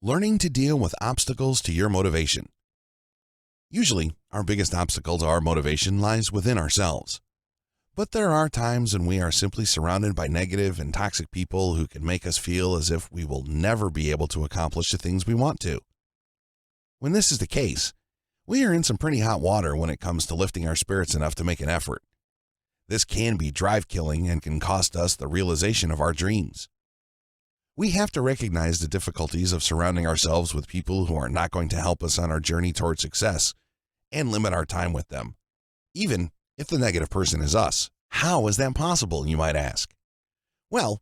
Learning to deal with obstacles to your motivation. Usually, our biggest obstacle to our motivation lies within ourselves. But there are times when we are simply surrounded by negative and toxic people who can make us feel as if we will never be able to accomplish the things we want to. When this is the case, we are in some pretty hot water when it comes to lifting our spirits enough to make an effort. This can be drive-killing and can cost us the realization of our dreams. We have to recognize the difficulties of surrounding ourselves with people who are not going to help us on our journey toward success and limit our time with them, even if the negative person is us. How is that possible, you might ask? Well,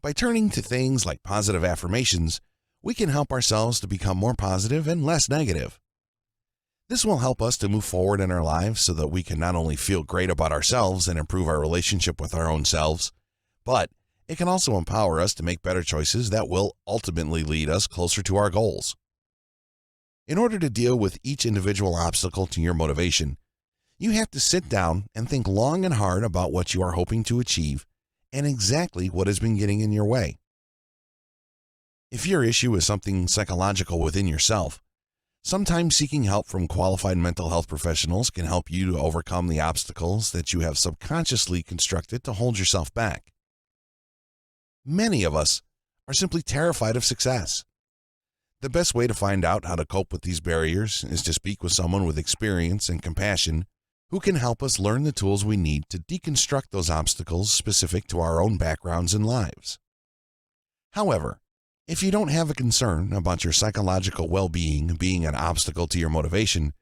by turning to things like positive affirmations, we can help ourselves to become more positive and less negative. This will help us to move forward in our lives so that we can not only feel great about ourselves and improve our relationship with our own selves, but it can also empower us to make better choices that will ultimately lead us closer to our goals. In order to deal with each individual obstacle to your motivation, you have to sit down and think long and hard about what you are hoping to achieve and exactly what has been getting in your way. If your issue is something psychological within yourself, sometimes seeking help from qualified mental health professionals can help you to overcome the obstacles that you have subconsciously constructed to hold yourself back. Many of us are simply terrified of success. The best way to find out how to cope with these barriers is to speak with someone with experience and compassion who can help us learn the tools we need to deconstruct those obstacles specific to our own backgrounds and lives. However, if you don't have a concern about your psychological well-being being an obstacle to your motivation,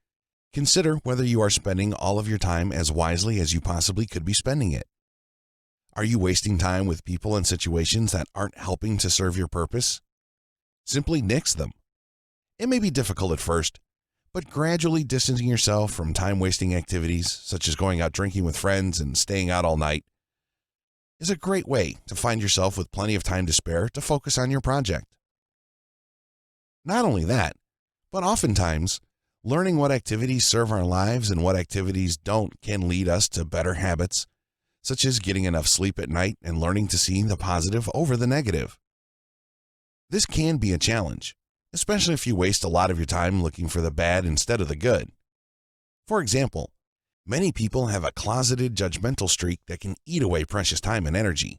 consider whether you are spending all of your time as wisely as you possibly could be spending it. Are you wasting time with people and situations that aren't helping to serve your purpose? Simply nix them. It may be difficult at first, but gradually distancing yourself from time-wasting activities, such as going out drinking with friends and staying out all night, is a great way to find yourself with plenty of time to spare to focus on your project. Not only that, but oftentimes, learning what activities serve our lives and what activities don't can lead us to better habits, such as getting enough sleep at night and learning to see the positive over the negative. This can be a challenge, especially if you waste a lot of your time looking for the bad instead of the good. For example, many people have a closeted judgmental streak that can eat away precious time and energy.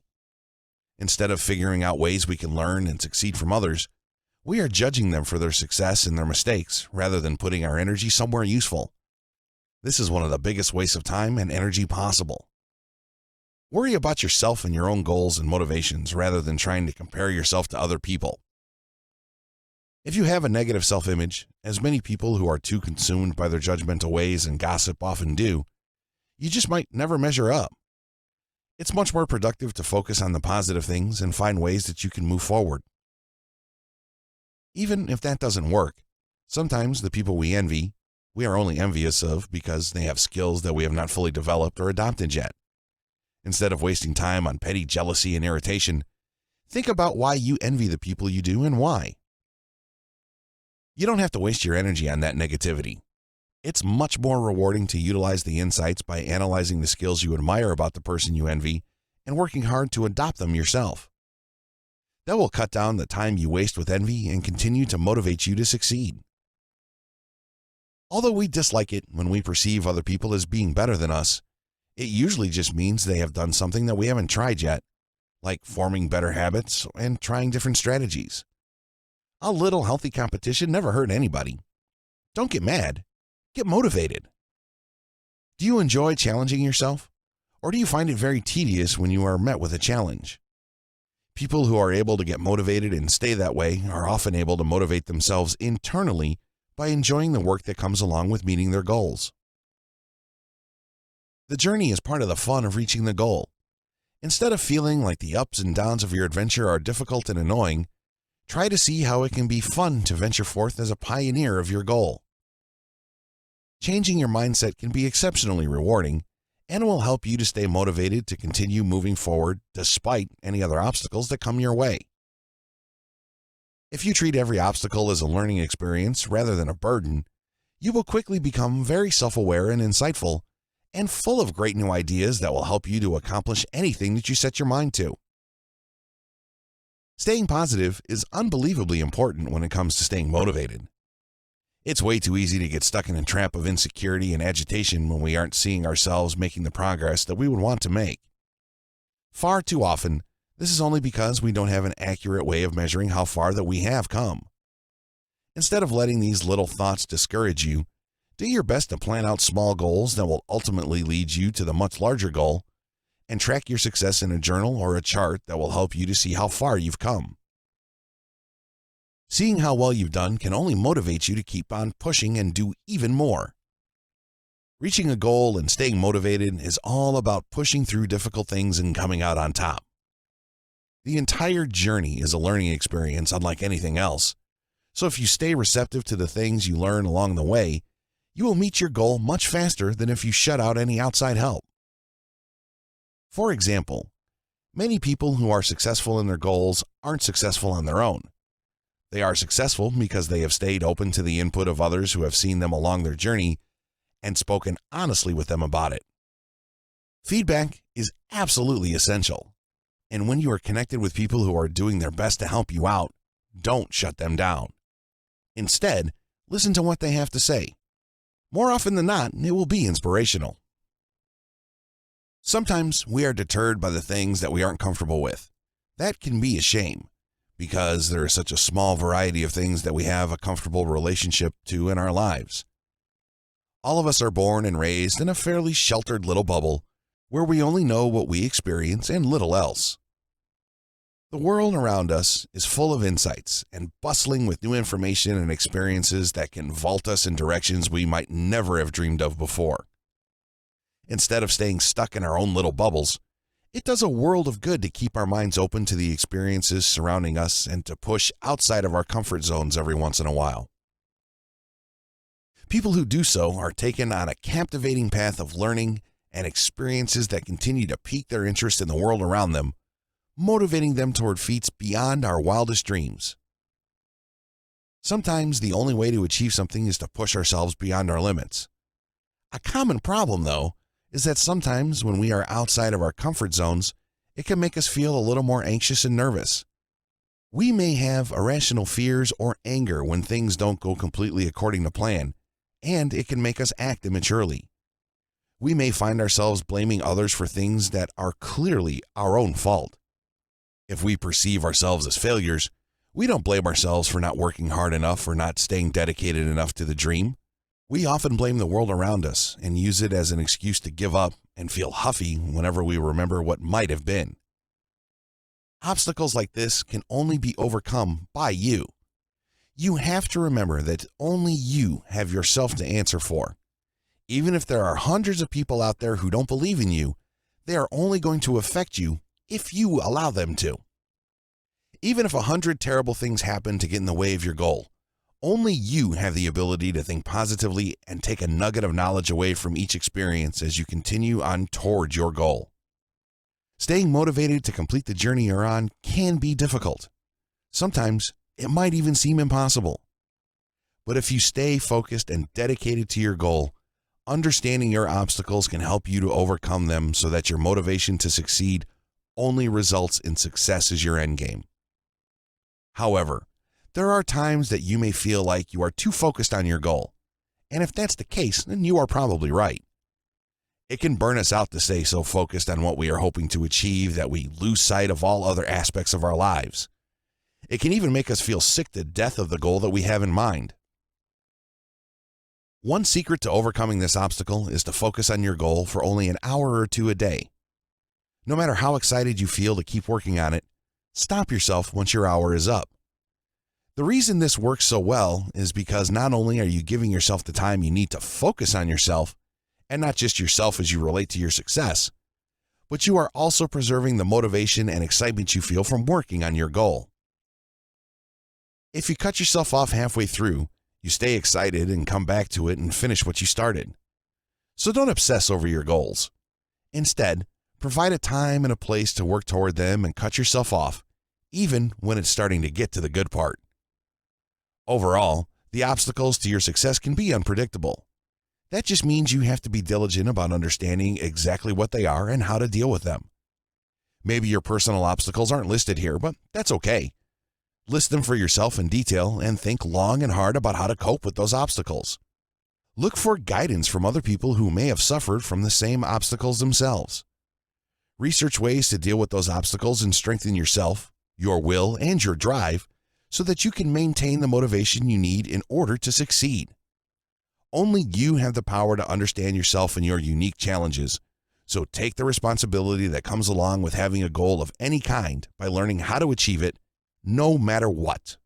Instead of figuring out ways we can learn and succeed from others, we are judging them for their success and their mistakes rather than putting our energy somewhere useful. This is one of the biggest wastes of time and energy possible. Worry about yourself and your own goals and motivations rather than trying to compare yourself to other people. If you have a negative self-image, as many people who are too consumed by their judgmental ways and gossip often do, you just might never measure up. It's much more productive to focus on the positive things and find ways that you can move forward. Even if that doesn't work, sometimes the people we envy, we are only envious of because they have skills that we have not fully developed or adopted yet. Instead of wasting time on petty jealousy and irritation, think about why you envy the people you do and why. You don't have to waste your energy on that negativity. It's much more rewarding to utilize the insights by analyzing the skills you admire about the person you envy and working hard to adopt them yourself. That will cut down the time you waste with envy and continue to motivate you to succeed. Although we dislike it when we perceive other people as being better than us, it usually just means they have done something that we haven't tried yet, like forming better habits and trying different strategies. A little healthy competition never hurt anybody. Don't get mad. Get motivated. Do you enjoy challenging yourself? Or do you find it very tedious when you are met with a challenge? People who are able to get motivated and stay that way are often able to motivate themselves internally by enjoying the work that comes along with meeting their goals. The journey is part of the fun of reaching the goal. Instead of feeling like the ups and downs of your adventure are difficult and annoying, try to see how it can be fun to venture forth as a pioneer of your goal. Changing your mindset can be exceptionally rewarding and will help you to stay motivated to continue moving forward despite any other obstacles that come your way. If you treat every obstacle as a learning experience rather than a burden, you will quickly become very self-aware and insightful and full of great new ideas that will help you to accomplish anything that you set your mind to. Staying positive is unbelievably important when it comes to staying motivated. It's way too easy to get stuck in a trap of insecurity and agitation when we aren't seeing ourselves making the progress that we would want to make. Far too often, this is only because we don't have an accurate way of measuring how far that we have come. Instead of letting these little thoughts discourage you, do your best to plan out small goals that will ultimately lead you to the much larger goal, and track your success in a journal or a chart that will help you to see how far you've come. Seeing how well you've done can only motivate you to keep on pushing and do even more. Reaching a goal and staying motivated is all about pushing through difficult things and coming out on top. The entire journey is a learning experience unlike anything else, so if you stay receptive to the things you learn along the way, you will meet your goal much faster than if you shut out any outside help. For example, many people who are successful in their goals aren't successful on their own. They are successful because they have stayed open to the input of others who have seen them along their journey and spoken honestly with them about it. Feedback is absolutely essential, and when you are connected with people who are doing their best to help you out, don't shut them down. Instead, listen to what they have to say. More often than not, it will be inspirational. Sometimes we are deterred by the things that we aren't comfortable with. That can be a shame, because there is such a small variety of things that we have a comfortable relationship to in our lives. All of us are born and raised in a fairly sheltered little bubble where we only know what we experience and little else. The world around us is full of insights and bustling with new information and experiences that can vault us in directions we might never have dreamed of before. Instead of staying stuck in our own little bubbles, it does a world of good to keep our minds open to the experiences surrounding us and to push outside of our comfort zones every once in a while. People who do so are taken on a captivating path of learning and experiences that continue to pique their interest in the world around them, motivating them toward feats beyond our wildest dreams. Sometimes the only way to achieve something is to push ourselves beyond our limits. A common problem, though, is that sometimes when we are outside of our comfort zones, it can make us feel a little more anxious and nervous. We may have irrational fears or anger when things don't go completely according to plan, and it can make us act immaturely. We may find ourselves blaming others for things that are clearly our own fault. If we perceive ourselves as failures, we don't blame ourselves for not working hard enough or not staying dedicated enough to the dream. We often blame the world around us and use it as an excuse to give up and feel huffy whenever we remember what might have been. Obstacles like this can only be overcome by you. You have to remember that only you have yourself to answer for. Even if there are hundreds of people out there who don't believe in you, they are only going to affect you if you allow them to. Even if 100 terrible things happen to get in the way of your goal, only you have the ability to think positively and take a nugget of knowledge away from each experience as you continue on toward your goal. Staying motivated to complete the journey you're on can be difficult. Sometimes it might even seem impossible. But if you stay focused and dedicated to your goal, understanding your obstacles can help you to overcome them so that your motivation to succeed only results in success as your end game. However, there are times that you may feel like you are too focused on your goal, and if that's the case, then you are probably right. It can burn us out to stay so focused on what we are hoping to achieve that we lose sight of all other aspects of our lives. It can even make us feel sick to death of the goal that we have in mind. One secret to overcoming this obstacle is to focus on your goal for only an hour or two a day. No matter how excited you feel to keep working on it, stop yourself once your hour is up. The reason this works so well is because not only are you giving yourself the time you need to focus on yourself, and not just yourself as you relate to your success, but you are also preserving the motivation and excitement you feel from working on your goal. If you cut yourself off halfway through, you stay excited and come back to it and finish what you started. So don't obsess over your goals. Instead, provide a time and a place to work toward them and cut yourself off, even when it's starting to get to the good part. Overall, the obstacles to your success can be unpredictable. That just means you have to be diligent about understanding exactly what they are and how to deal with them. Maybe your personal obstacles aren't listed here, but that's okay. List them for yourself in detail and think long and hard about how to cope with those obstacles. Look for guidance from other people who may have suffered from the same obstacles themselves. Research ways to deal with those obstacles and strengthen yourself, your will, and your drive so that you can maintain the motivation you need in order to succeed. Only you have the power to understand yourself and your unique challenges, so take the responsibility that comes along with having a goal of any kind by learning how to achieve it, no matter what.